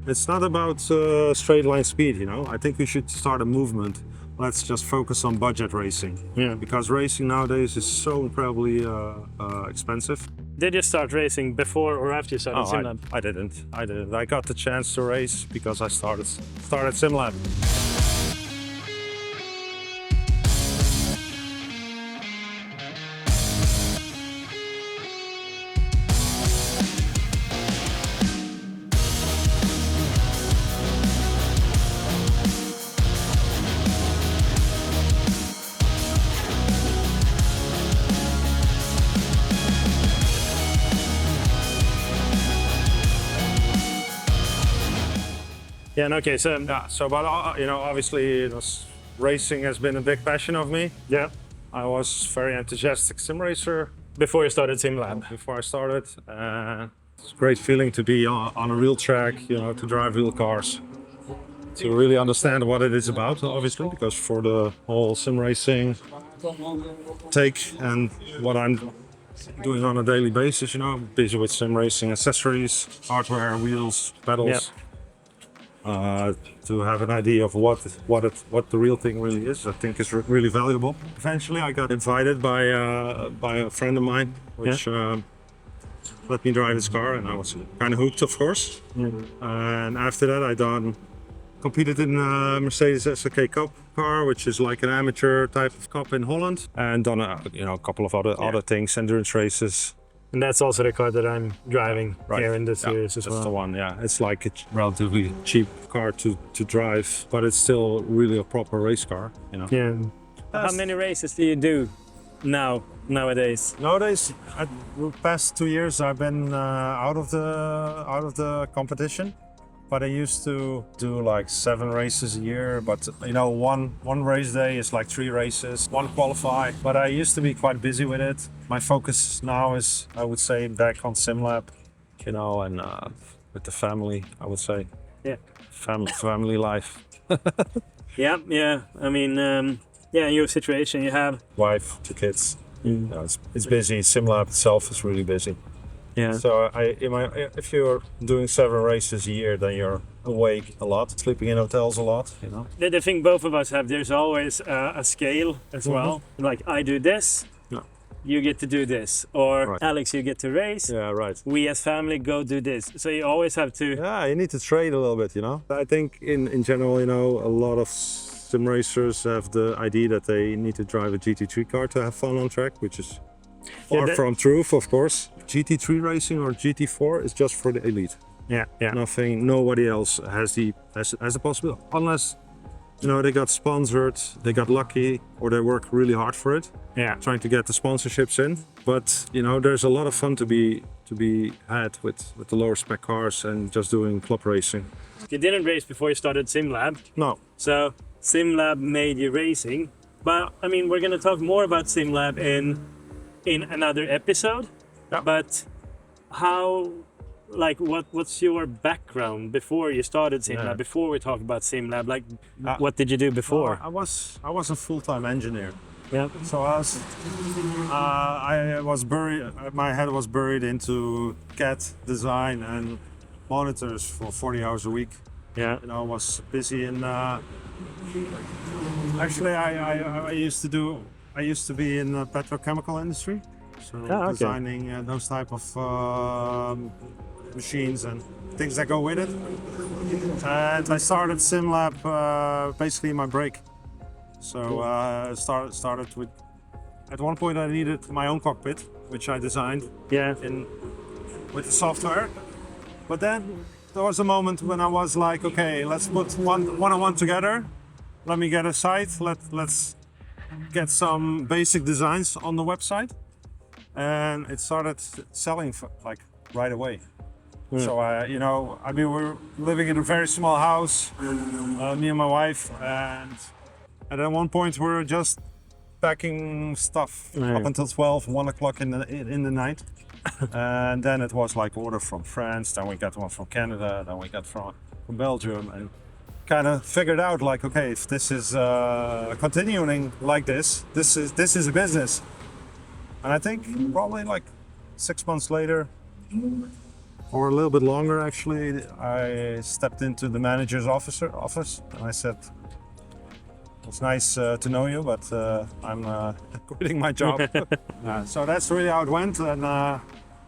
It's not about straight line speed, you know. I think we should start a movement. Let's just focus on budget racing. Yeah. Because racing nowadays is so incredibly expensive. Did you start racing before or after you started SimLab? I didn't. I got the chance to race because I started SimLab. Yeah, and okay, so Yeah. So, but you know, obviously, racing has been a big passion of me. yeah, I was very enthusiastic sim racer before you started SimLab. before I started. It's a great feeling to be on a real track, you know, to drive real cars, to really understand what it is about, obviously, because for the whole sim racing take and what I'm doing on a daily basis, you know, I'm busy with sim racing accessories, hardware, wheels, pedals. To have an idea of what the real thing really is, I think is really valuable. Eventually, I got invited by a friend of mine, which let me drive his car, and I was kind of hooked, of course. And after that, competed in Mercedes SLK Cup car, which is like an amateur type of cup in Holland, and done a couple of other things, endurance races. And that's also the car that I'm driving Right. here in the series as That's well. the one, yeah. It's like a relatively cheap car to drive, but it's still really a proper race car, you know. Yeah. How many races do you do nowadays? Nowadays, the past 2 years, I've been out of the competition, but I used to do like 7 races a year. But you know, one race day is like 3 races, 1 qualify. But I used to be quite busy with it. My focus now is, I would say, back on SimLab, you know, and with the family, I would say. Yeah. Family life. Yeah. I mean, yeah, in your situation, you have. Wife, 2 kids. You know, it's busy. SimLab itself is really busy. Yeah. So if you're doing 7 races a year, then you're awake a lot, sleeping in hotels a lot, you know. The thing both of us have, there's always a scale as well. Like, I do this, Yeah. you get to do this. Or, Right. Alex, you get to race. Yeah, right. We as family go do this. So you always have to. Yeah, you need to trade a little bit, you know. I think in general, you know, a lot of sim racers have the idea that they need to drive a GT3 car to have fun on track, which is far from truth, of course. GT3 racing or GT4 is just for the elite. Yeah. Nobody else has the possibility, unless, you know, they got sponsored, they got lucky, or they work really hard for it, Yeah. trying to get the sponsorships in. But you know, there's a lot of fun to be had with the lower spec cars and just doing club racing. You didn't race before you started SimLab. No, So SimLab made you racing. But I mean, we're going to talk more about SimLab in another episode. Yeah. But what's your background before you started SimLab? Yeah. Before we talk about SimLab, like what did you do before? I was a full-time engineer. Yeah. So I was buried. My head was buried into CAD design and monitors for 40 hours a week. Yeah. You know, I was busy in. Actually, I used to be in the petrochemical industry, so okay. designing those type of machines and things that go with it. And I started SimLab basically in my break. So started with. At one point, I needed my own cockpit, which I designed. Yeah. With the software. But then there was a moment when I was like, okay, let's put one together. Let me get a site. Let's get some basic designs on the website, and it started selling like right away. So we're living in a very small house, me and my wife, and at one point we were just packing stuff up until 12, 1 o'clock in the night. And then it was like order from France, then we got one from Canada, then we got from Belgium, and kind of figured out like, okay, if this is continuing like this is a business. And I think probably like 6 months later, or a little bit longer actually, I stepped into the manager's office and I said, "It's nice to know you, but I'm quitting my job." So that's really how it went. And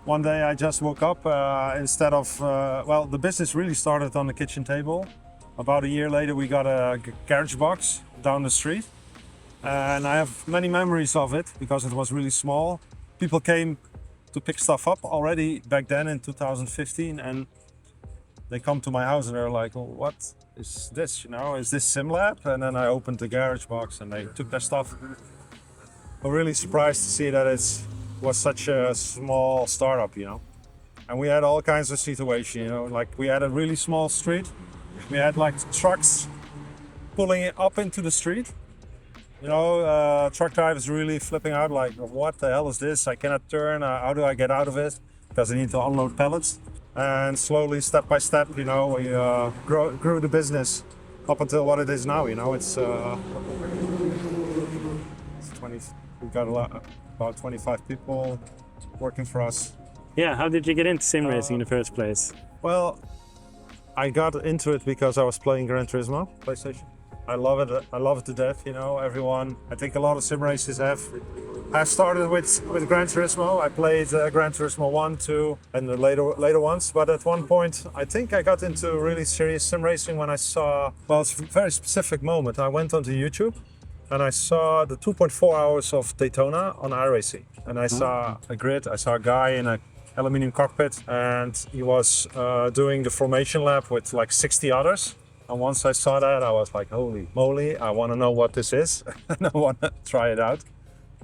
one day I just woke up instead of, well, the business really started on the kitchen table. About a year later, we got a garage box down the street. And I have many memories of it because it was really small. People came to pick stuff up already back then in 2015, and they come to my house and they're like, "Well, what is this? You know, is this SimLab?" And then I opened the garage box and they took their stuff. I'm really surprised to see that it was such a small startup, you know. And we had all kinds of situations, you know, like we had a really small street. We had like trucks pulling it up into the street. You know, truck drivers really flipping out, like, "What the hell is this? I cannot turn. How do I get out of it?" Because they need to unload pallets. And slowly, step by step, you know, we grew the business up until what it is now. You know, it's 20. We got about 25 people working for us. Yeah, how did you get into sim racing in the first place? Well, I got into it because I was playing Gran Turismo, PlayStation. I love it. I love it to death. You know, everyone. I think a lot of sim races have. I started with Gran Turismo. I played Gran Turismo 1, 2, and the later ones. But at one point, I think I got into really serious sim racing when I saw. Well, it's a very specific moment. I went onto YouTube, and I saw the 2.4 hours of Daytona on iRacing, and I saw a grid. I saw a guy in a aluminum cockpit, and he was doing the formation lap with like 60 others. And once I saw that, I was like, "Holy moly! I want to know what this is, and I want to try it out."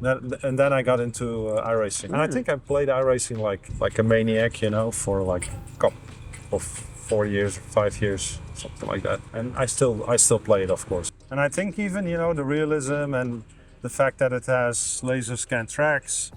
And then I got into iRacing, and I think I played iRacing like a maniac, you know, for like a couple of 4 years, 5 years, something like that. And I still play it, of course. And I think even, you know, the realism and the fact that it has laser scan tracks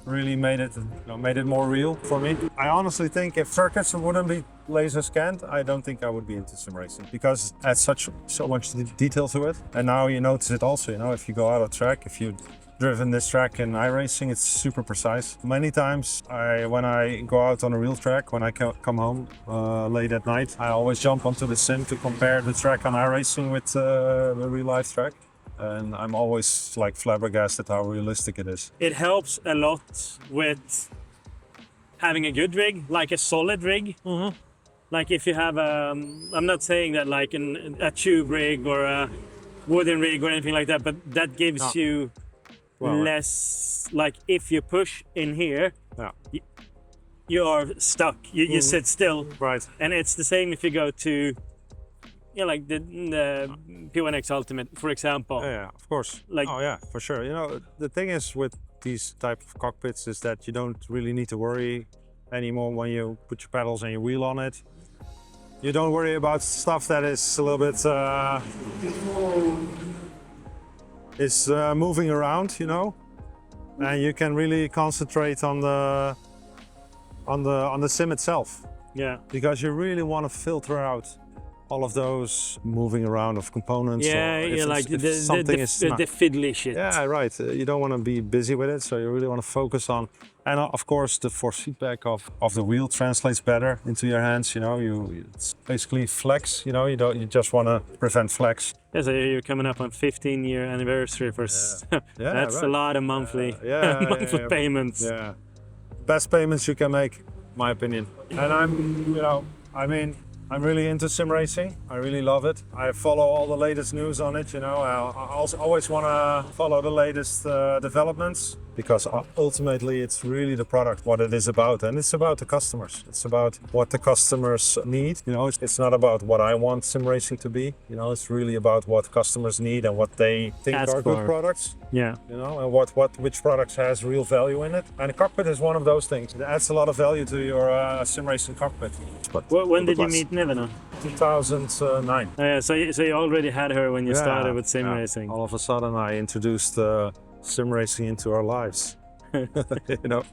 really made it more real for me. I honestly think if circuits wouldn't be laser scanned, I don't think I would be into sim racing, because it adds so much detail to it. And now you notice it also, you know, if you go out of track, if you've driven this track in iRacing, it's super precise. Many times when I go out on a real track, when I come home late at night, I always jump onto the sim to compare the track on iRacing with the real life track. And I'm always like flabbergasted how realistic it is. It helps a lot with having a good rig, like a solid rig. Mm-hmm. Like if you have I'm not saying that like a tube rig or a wooden rig or anything like that, but that gives you less, like if you push in here, you are stuck. You sit still. Right. And it's the same if you go to, like the P1X Ultimate, for example. Yeah, of course. Like, oh yeah, for sure. You know, the thing is with these type of cockpits is that you don't really need to worry anymore when you put your pedals and your wheel on it. You don't worry about stuff that is a little bit moving around, you know, and you can really concentrate on the sim itself. Yeah. Because you really want to filter out all of those moving around of components. Like the fiddly shit. Yeah, right. You don't want to be busy with it, so you really want to focus on. And of course, the force feedback of the wheel translates better into your hands. You know, it's basically flex. You know, you just want to prevent flex. Yeah, so you're coming up on 15-year anniversary for. That's right. A lot of monthly payments. Yeah, best payments you can make, my opinion. And I'm really into sim racing. I really love it. I follow all the latest news on it, you know. I also always want to follow the latest developments, because ultimately it's really the product, what it is about. And it's about the customers. It's about what the customers need. You know, it's not about what I want sim racing to be. You know, it's really about what customers need and what they think are good products. Yeah. You know, and which products has real value in it. And a cockpit is one of those things. It adds a lot of value to your sim racing cockpit. When did you meet Nevena? 2009. Yeah, so you already had her when you started with sim racing. All of a sudden I introduced sim racing into our lives. You know.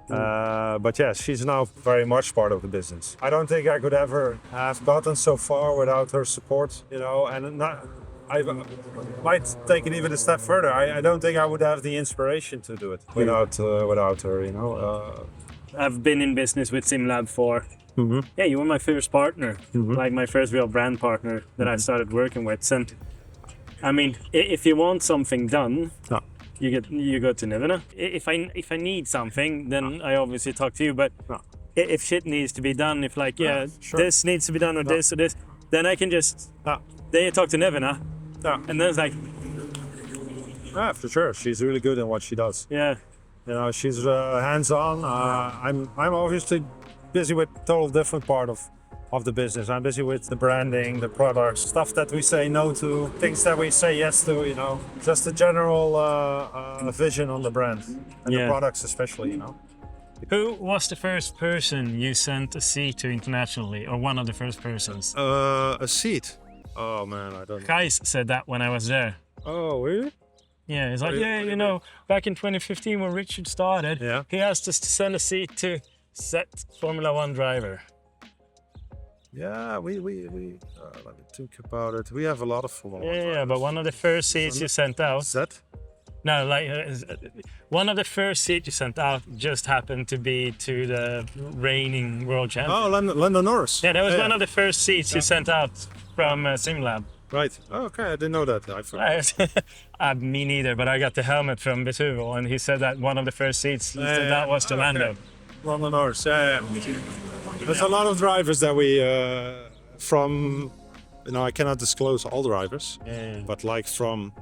But yeah, she's now very much part of the business. I don't think I could ever have gotten so far without her support, you know, and I might take it even a step further. I don't think I would have the inspiration to do it without her, you know. I've been in business with SimLab for. Yeah, you were my first partner, like my first real brand partner that I started working with. And I mean, if you want something done, Yeah. you go to Nivina. If I need something, then I obviously talk to you. But Yeah. if shit needs to be done, if like sure. this needs to be done or this or this, then I can just then you talk to Nivina, and then it's like Yeah, for sure. She's really good at what she does. yeah. You know, she's hands-on. I'm obviously busy with total different part of the business. I'm busy with the branding, the products, stuff that we say no to, things that we say yes to. You know, just a general vision on the brand and the products, especially. You know. Who was the first person you sent a seat to internationally, or one of the first persons? A seat. Oh man, I don't know. Kais said that when I was there. Oh really? Yeah, he's like, you know, back in 2015 when Richard started, he asked us to send a seat to set Formula One driver. Yeah, we let me think about it. We have a lot of Formula One Yeah, drivers. but one of the first seats you sent out. Set? No, like one of the first seats you sent out just happened to be to the reigning world champion. Oh, Lando Norris. Yeah, that was one of the first seats you sent out from SimLab. Right. Oh, okay, I didn't know that. I forgot. Me neither, but I got the helmet from Vesuvo, and he said that one of the first seats that was to Lando. Lando Norris. Yeah. There's a lot of drivers that we from. You know, I cannot disclose all drivers, but like from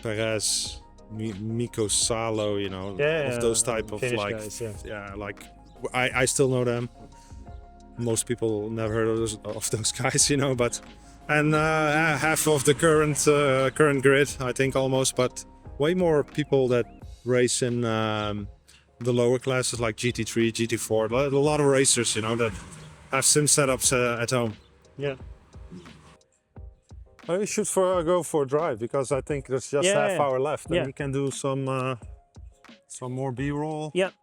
Perez, Miko Salo, you know, of those type of Finnish like, guys, like I still know them. Most people never heard of those guys, you know, but. And half of the current grid, I think almost, but way more people that race in the lower classes like GT3, GT4. A lot of racers, you know, that have sim setups at home. Yeah. We should go for a drive because I think there's just half hour left, and we can do some more B-roll. Yep.